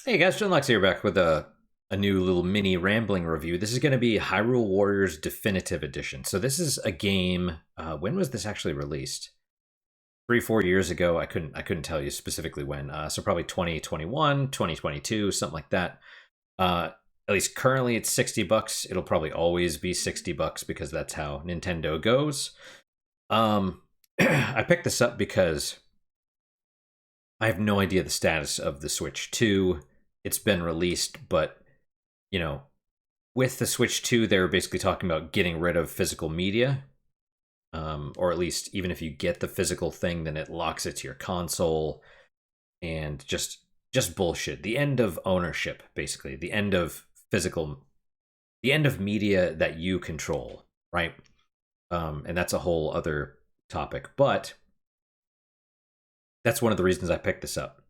Hey guys, John Lux here back with a new little mini rambling review. This is going to be Hyrule Warriors Definitive Edition. So this is a game. When was this actually released? 3 4 years ago. I couldn't tell you specifically when. So probably 2021, 2022, something like that. At least currently it's $60. It'll probably always be $60 because that's how Nintendo goes. I picked this up because I have no idea the status of the Switch 2. It's been released, but you know, with the Switch 2, they were basically talking about getting rid of physical media, or at least even if you get the physical thing, then it locks it to your console, and just bullshit. The end of ownership, basically, the end of physical, the end of media that you control, right? And that's a whole other topic, but that's one of the reasons I picked this up,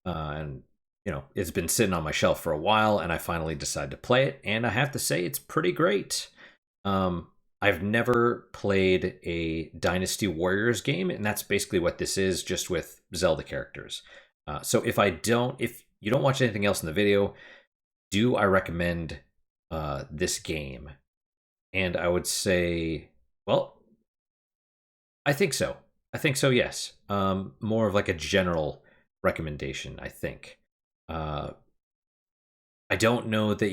and it's been sitting on my shelf for a while, and I finally decided to play it, and I have to say it's pretty great. I've never played a Dynasty Warriors game, and that's basically what this is, just with Zelda characters. So if you don't watch anything else in the video, do I recommend this game? And I would say, well, I think so. I think so, yes. More of like a general recommendation, I think. Uh, I don't know that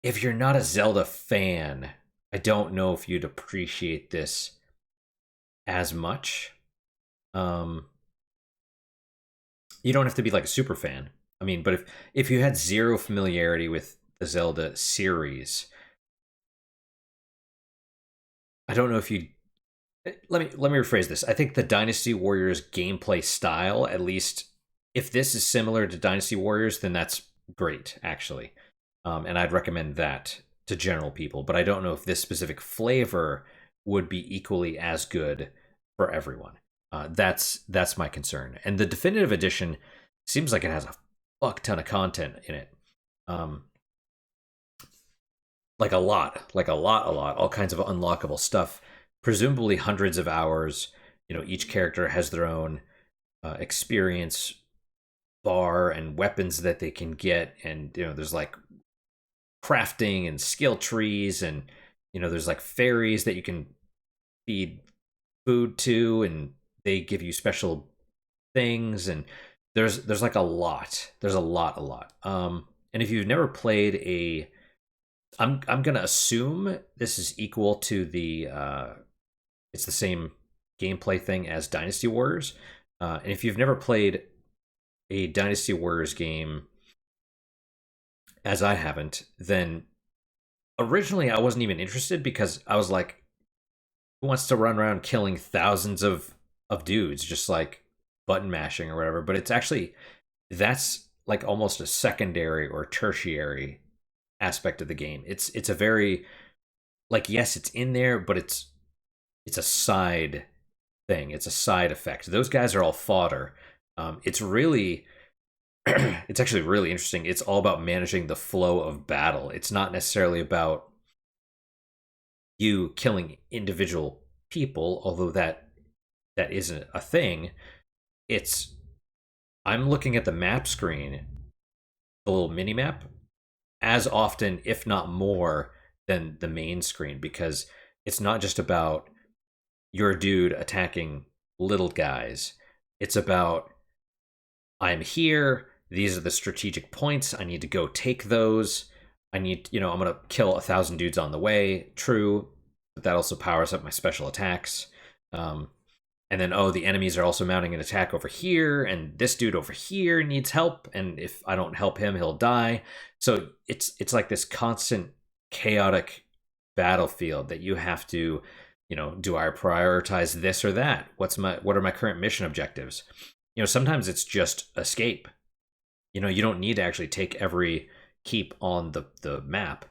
if you're not a Zelda fan, I don't know if you'd appreciate this as much. Um, you don't have to be like a super fan. I mean, but if you had zero familiarity with the Zelda series, I don't know if you let me rephrase this. I think the Dynasty Warriors gameplay style, at least if this is similar to Dynasty Warriors, then that's great, actually. And I'd recommend that to general people. But I don't know if this specific flavor would be equally as good for everyone. That's my concern. And the definitive edition seems like it has a fuck ton of content in it. Um, like a lot, all kinds of unlockable stuff, presumably hundreds of hours. Each character has their own experience bar and weapons that they can get, and there's like crafting and skill trees, and there's like fairies that you can feed food to, and they give you special things, and there's like a lot. There's a lot. And if you've never played I'm gonna assume this is equal to the it's the same gameplay thing as Dynasty Warriors. And if you've never played a Dynasty Warriors game, as I haven't, then originally I wasn't even interested, because I was like, who wants to run around killing thousands of dudes just like button mashing or whatever? But it's actually, that's like almost a secondary or tertiary aspect of the game. It's a very, like, yes, it's in there, but it's a side thing. It's a side effect. Those guys are all fodder. It's really it's actually really interesting. It's all about managing the flow of battle. It's not necessarily about you killing individual people, although that isn't a thing. It's, I'm looking at the map screen, the little mini map, as often, if not more, than the main screen, because it's not just about your dude attacking little guys. It's about, I'm here, these are the strategic points, I need to go take those. I'm gonna kill 1,000 dudes on the way. True, but that also powers up my special attacks. And then, the enemies are also mounting an attack over here, and this dude over here needs help, and if I don't help him, he'll die. So it's like this constant chaotic battlefield that you have to, do I prioritize this or that? What are my current mission objectives? Sometimes it's just escape. You don't need to actually take every keep on the map.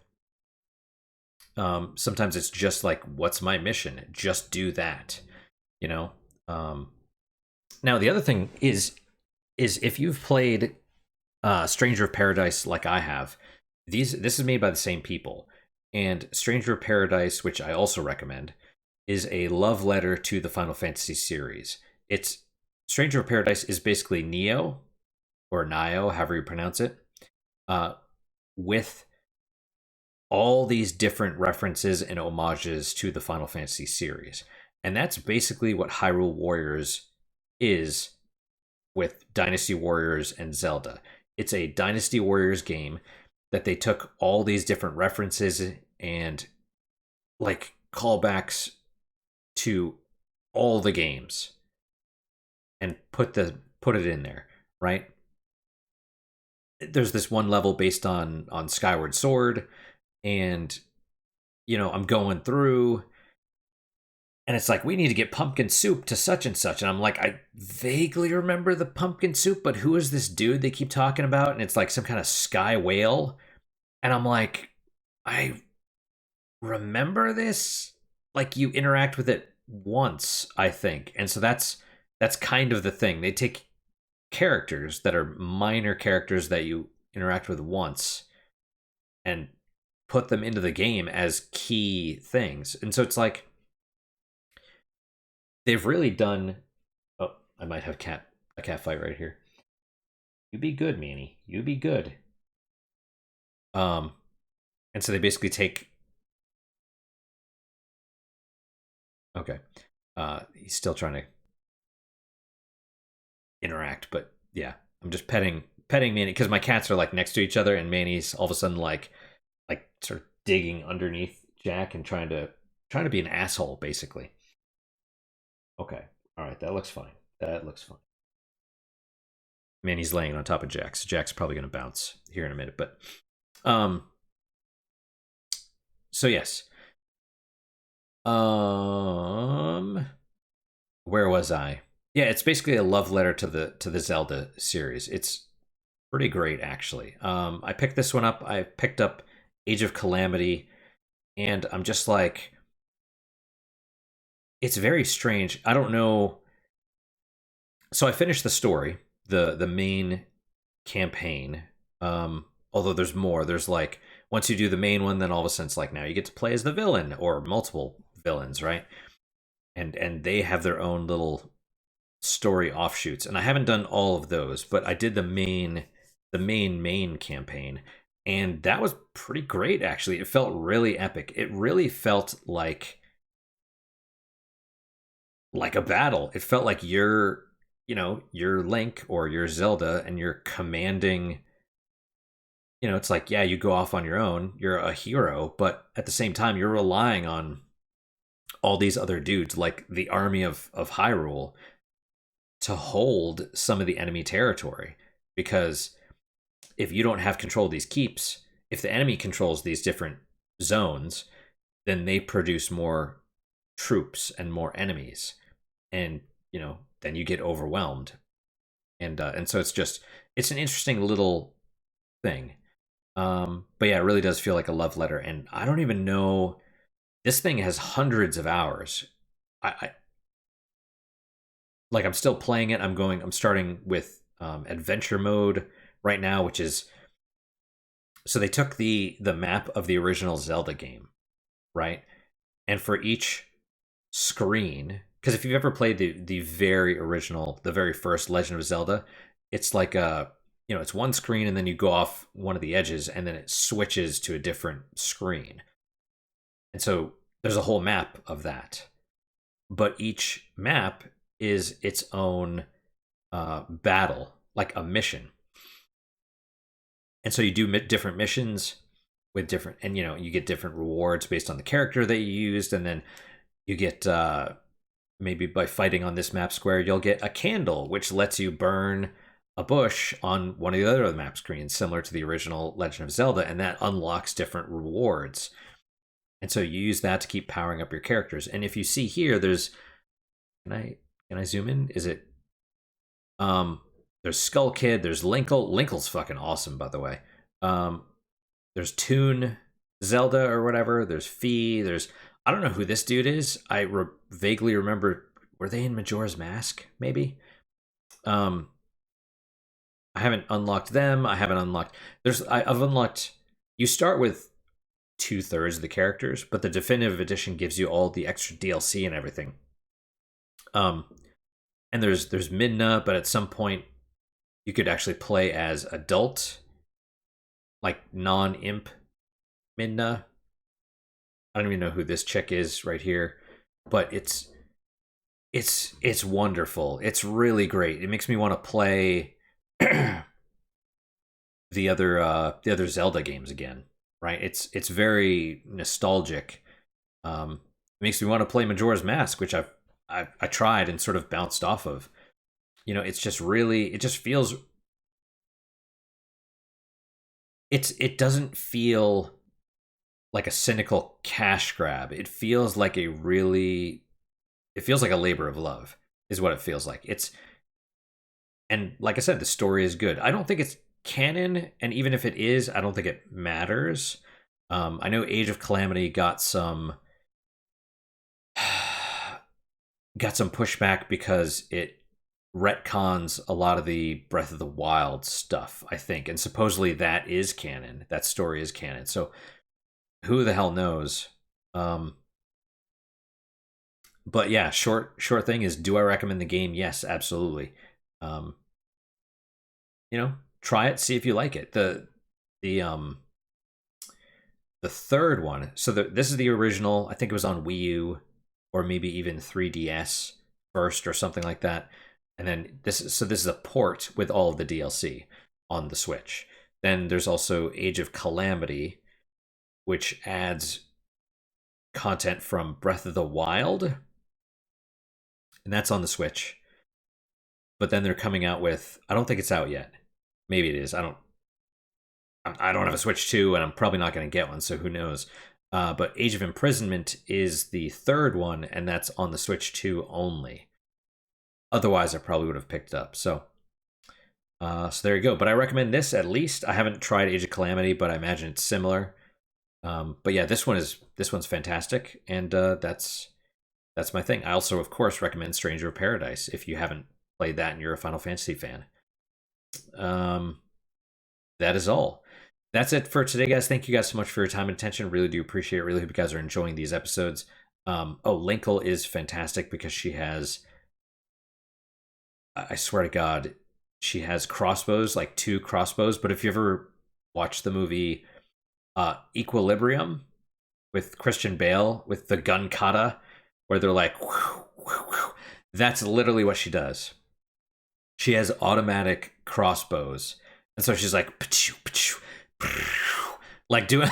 Sometimes it's just like, what's my mission? Just do that. Now the other thing is if you've played Stranger of Paradise like I have, this is made by the same people, and Stranger of Paradise, which I also recommend, is a love letter to the Final Fantasy series. It's Stranger of Paradise is basically Neo or Nio, however you pronounce it, uh, with all these different references and homages to the Final Fantasy series. And that's basically what Hyrule Warriors is with Dynasty Warriors and Zelda. It's a Dynasty Warriors game that they took all these different references and like callbacks to all the games and put it in there, right? There's this one level based on Skyward Sword, and I'm going through, and it's like, we need to get pumpkin soup to such and such, and I'm like, I vaguely remember the pumpkin soup, but who is this dude they keep talking about? And it's like some kind of sky whale, and I'm like, I remember this. Like, you interact with it once, I think, and so that's kind of the thing. They take characters that are minor characters that you interact with once and put them into the game as key things. And so it's like they've really done. Oh, I might have a cat fight right here. You be good, Manny. You be good. Um, and so they basically take. Okay, he's still trying to interact, but yeah, I'm just petting Manny because my cats are like next to each other, and Manny's all of a sudden like sort of digging underneath Jack and trying to be an asshole, basically. Okay, all right, that looks fine. That looks fine. Manny's laying on top of Jack, so Jack's probably going to bounce here in a minute, but um, so yes, where was I? Yeah, it's basically a love letter to the Zelda series. It's pretty great, actually. I picked this one up. I picked up Age of Calamity, and I'm just like, it's very strange. I don't know. So I finished the story, the main campaign. Although there's more. There's like, once you do the main one, then all of a sudden it's like, now you get to play as the villain or multiple villains, right? And they have their own little story offshoots, and I haven't done all of those, but I did the main campaign, and that was pretty great, actually. It felt really epic. It really felt like a battle. It felt like you're Link or you're Zelda, and you're commanding. It's like, yeah, you go off on your own, you're a hero, but at the same time you're relying on all these other dudes, like the army of Hyrule, to hold some of the enemy territory. Because if you don't have control of these keeps, if the enemy controls these different zones, then they produce more troops and more enemies, and then you get overwhelmed. And so it's an interesting little thing. But yeah, it really does feel like a love letter, and I don't even know. This thing has hundreds of hours. I like, I'm still playing it. I'm starting with adventure mode right now, which is, so they took the map of the original Zelda game, right? And for each screen, because if you've ever played the very original, the very first Legend of Zelda, it's like it's one screen, and then you go off one of the edges, and then it switches to a different screen. And so there's a whole map of that, but each map is its own battle, like a mission. And so you do different missions with different, and you get different rewards based on the character that you used, and then you get maybe by fighting on this map square, you'll get a candle which lets you burn a bush on one of the other map screens, similar to the original Legend of Zelda, and that unlocks different rewards. And so you use that to keep powering up your characters. And if you see here, there's, can I zoom in? Is it there's Skull Kid, there's Linkle. Linkle's fucking awesome, by the way. There's Toon Zelda or whatever. There's Fee. I don't know who this dude is. I vaguely remember, were they in Majora's Mask? Maybe. I haven't unlocked them. I haven't unlocked. I've unlocked. You start with 2/3 of the characters, but the definitive edition gives you all the extra DLC and everything. and there's Midna, but at some point you could actually play as adult, like non-imp Midna. I don't even know who this chick is right here, but it's wonderful. It's really great. It makes me want to play the other Zelda games again. Right? It's very nostalgic. It makes me want to play Majora's Mask, which I tried and sort of bounced off of. It's just really, it just feels, it doesn't feel like a cynical cash grab. It feels like a really, it feels like a labor of love is what it feels like. And like I said, the story is good. I don't think it's canon, and even if it is, I don't think it matters. I know Age of Calamity got some pushback because it retcons a lot of the Breath of the Wild stuff, I think, and supposedly that is canon. That story is canon. So who the hell knows? But yeah, short thing is, do I recommend the game? Yes, absolutely. Try it, see if you like it. The third one. So this is the original. I think it was on Wii U, or maybe even 3DS first, or something like that. And then this is a port with all of the DLC on the Switch. Then there's also Age of Calamity, which adds content from Breath of the Wild, and that's on the Switch. But then they're coming out with, I don't think it's out yet. Maybe it is. I don't have a Switch 2, and I'm probably not going to get one, so who knows. But Age of Imprisonment is the third one, and that's on the Switch 2 only. Otherwise, I probably would have picked it up. So there you go. But I recommend this at least. I haven't tried Age of Calamity, but I imagine it's similar. But yeah, this one's fantastic, and that's my thing. I also, of course, recommend Stranger of Paradise if you haven't played that and you're a Final Fantasy fan. That is all. That's it for today, guys. Thank you guys so much for your time and attention. Really do appreciate it. Really hope you guys are enjoying these episodes. Linkle is fantastic because she has, I swear to God, she has crossbows, like 2 crossbows. But if you ever watched the movie Equilibrium with Christian Bale with the gun kata, where they're like, whoosh, whoosh, whoosh, that's literally what she does. She has automatic crossbows, and so she's like, pa-choo, pa-choo, like doing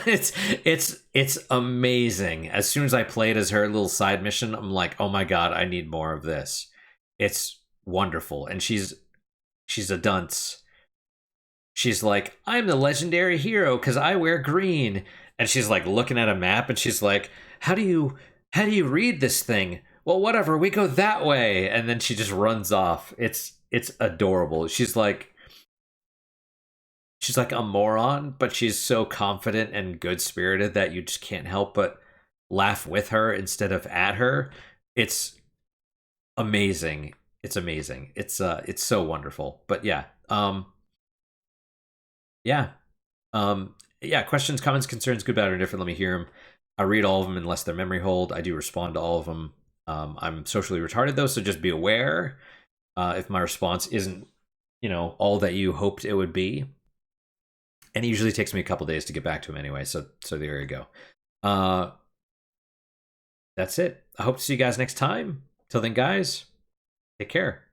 it's amazing. As soon as I played as her little side mission, I'm like, oh my God, I need more of this. It's wonderful. And she's a dunce. She's like, I'm the legendary hero because I wear green. And she's like looking at a map, and she's like, how do you read this thing? Well, whatever, we go that way. And then she just runs off. It's adorable. She's like a moron, but she's so confident and good-spirited that you just can't help but laugh with her instead of at her. It's amazing. It's amazing. It's so wonderful. But yeah. Questions, comments, concerns, good, bad, or indifferent, let me hear them. I read all of them unless they're memory hold. I do respond to all of them. I'm socially retarded, though, so just be aware if my response isn't, all that you hoped it would be. And it usually takes me a couple days to get back to him anyway, so there you go. That's it. I hope to see you guys next time. Till then, guys, take care.